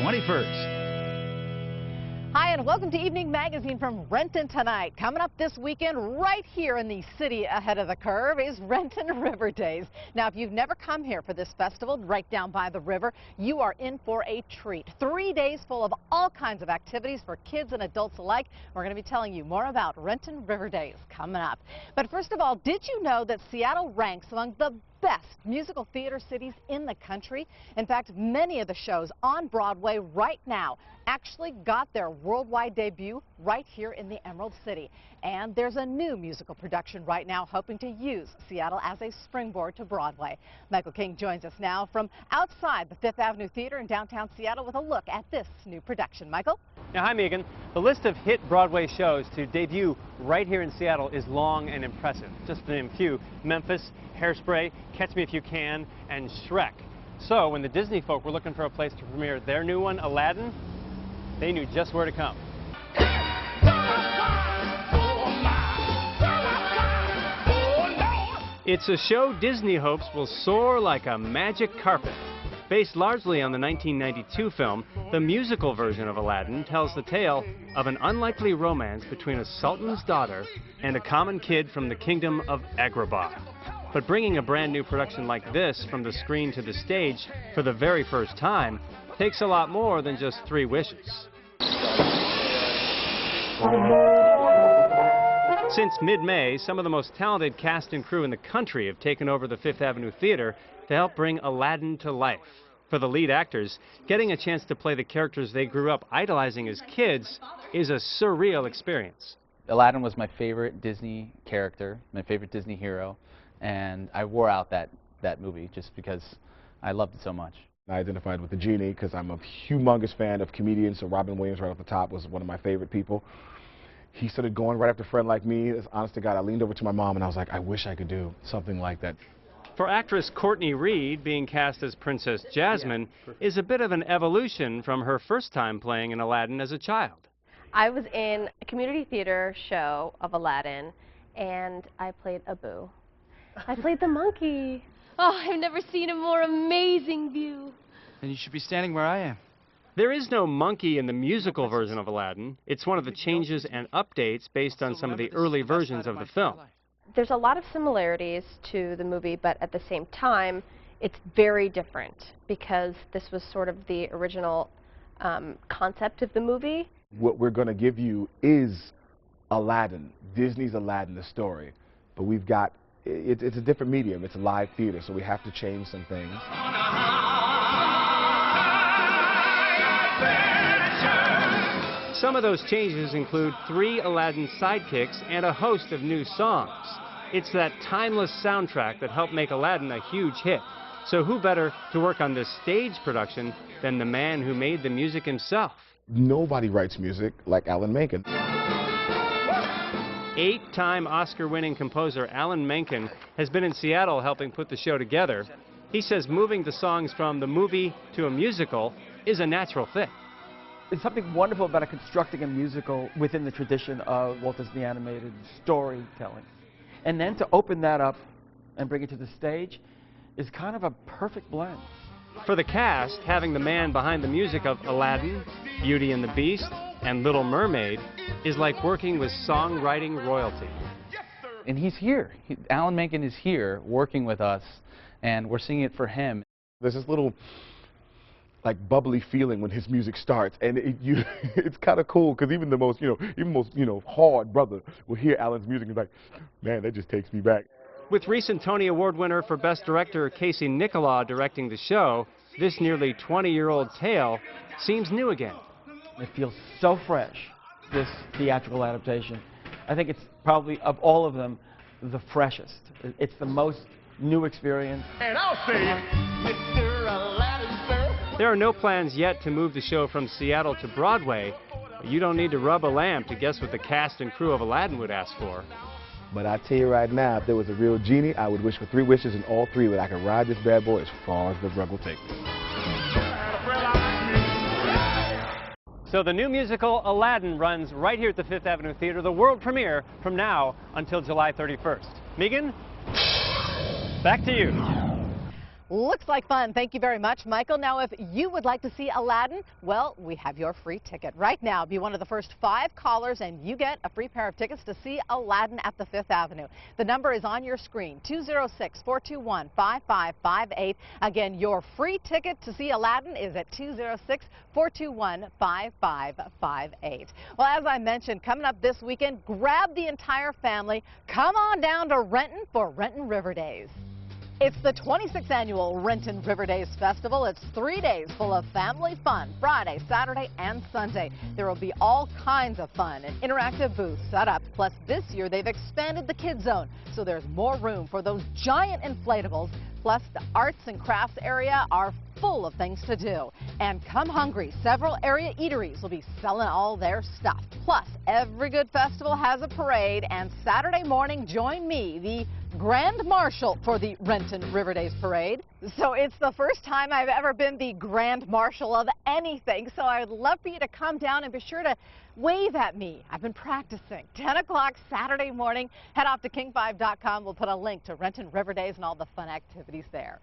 21st. Hi, and welcome to Evening Magazine from Renton tonight. Coming up this weekend, right here in the city ahead of the curve, is Renton River Days. Now, if you've never come here for this festival right down by the river, you are in for a treat. 3 days full of all kinds of activities for kids and adults alike. We're going to be telling you more about Renton River Days coming up. But first of all, did you know that Seattle ranks among the best musical theater cities in the country? In fact, many of the shows on Broadway right now actually got their worldwide debut right here in the Emerald City. And there's a new musical production right now hoping to use Seattle as a springboard to Broadway. Michael King joins us now from outside the Fifth Avenue Theater in downtown Seattle with a look at this new production. Michael? Now, hi, Megan. The list of hit Broadway shows to debut right here in Seattle is long and impressive. Just to name a few: Memphis, Hairspray, Catch Me If You Can, and Shrek. So when the Disney folk were looking for a place to premiere their new one, Aladdin, they knew just where to come. It's a show Disney hopes will soar like a magic carpet. Based largely on the 1992 film, the musical version of Aladdin tells the tale of an unlikely romance between a sultan's daughter and a common kid from the kingdom of Agrabah. But bringing a brand new production like this from the screen to the stage for the very first time takes a lot more than just 3 wishes. Since mid-May, some of the most talented cast and crew in the country have taken over the Fifth Avenue Theater to help bring Aladdin to life. For the lead actors, getting a chance to play the characters they grew up idolizing as kids is a surreal experience. Aladdin was my favorite Disney character, my favorite Disney hero, and I wore out that movie just because I loved it so much. I identified with the genie because I'm a humongous fan of comedians, so Robin Williams right off the top was one of my favorite people. He started going right after a friend like me. Honest to God, I leaned over to my mom and I was like, I wish I could do something like that. For actress Courtney Reed, being cast as Princess Jasmine is a bit of an evolution from her first time playing in Aladdin as a child. I was in a community theater show of Aladdin, and I played Abu. I played the monkey. Oh, I've never seen a more amazing view. Then you should be standing where I am. There is no monkey in the musical version of Aladdin. It's one of the changes and updates based on some of the early versions of the film. There's a lot of similarities to the movie, but at the same time, it's very different because this was sort of the original concept of the movie. What we're going to give you is Aladdin, Disney's Aladdin, the story. But we've got, it's a different medium. It's a live theater, so we have to change some things. Some of those changes include 3 Aladdin sidekicks and a host of new songs. It's that timeless soundtrack that helped make Aladdin a huge hit. So who better to work on this stage production than the man who made the music himself? Nobody writes music like Alan Menken. 8-time Oscar-winning composer Alan Menken has been in Seattle helping put the show together. He says moving the songs from the movie to a musical is a natural fit. There's something wonderful about constructing a musical within the tradition of Walt Disney animated storytelling. And then to open that up and bring it to the stage is kind of a perfect blend. For the cast, having the man behind the music of Aladdin, Beauty and the Beast, and Little Mermaid is like working with songwriting royalty. And he's here. Alan Menken is here working with us, and we're singing it for him. There's this little like bubbly feeling when his music starts, and it's kind of cool because even the most hard brother will hear Alan's music and be like, man, that just takes me back. With recent Tony Award winner for Best Director Casey Nicholaw directing the show, this nearly 20-year-old tale seems new again. It feels so fresh, this theatrical adaptation. I think it's probably, of all of them, the freshest. It's the most new experience. And I'll say, Mr. Aladdin, sir. There are no plans yet to move the show from Seattle to Broadway. You don't need to rub a lamp to guess what the cast and crew of Aladdin would ask for. But I tell you right now, if there was a real genie, I would wish for 3 wishes, and all 3 that I could ride this bad boy as far as the rug will take me. So the new musical Aladdin runs right here at the Fifth Avenue Theater, the world premiere, from now until July 31st. Megan, back to you. Looks like fun. Thank you very much, Michael. Now, if you would like to see Aladdin, well, we have your free ticket. Right now, be one of the first 5 callers, and you get a free pair of tickets to see Aladdin at the 5th Avenue. The number is on your screen, 206-421-5558. Again, your free ticket to see Aladdin is at 206-421-5558. Well, as I mentioned, coming up this weekend, grab the entire family. Come on down to Renton for Renton River Days. It's the 26th annual Renton River Days Festival. It's 3 days full of family fun, Friday, Saturday, and Sunday. There will be all kinds of fun and interactive booths set up. Plus, this year they've expanded the kids zone, so there's more room for those giant inflatables. Plus, the arts and crafts area are full of things to do. And come hungry, several area eateries will be selling all their stuff. Plus, every good festival has a parade, and Saturday morning, join me, the Grand Marshal for the Renton River Days Parade. So it's the first time I've ever been the Grand Marshal of anything, so I would love for you to come down and be sure to wave at me. I've been practicing. 10 o'clock Saturday morning. Head off to king5.com. We'll put a link to Renton River Days and all the fun activities there.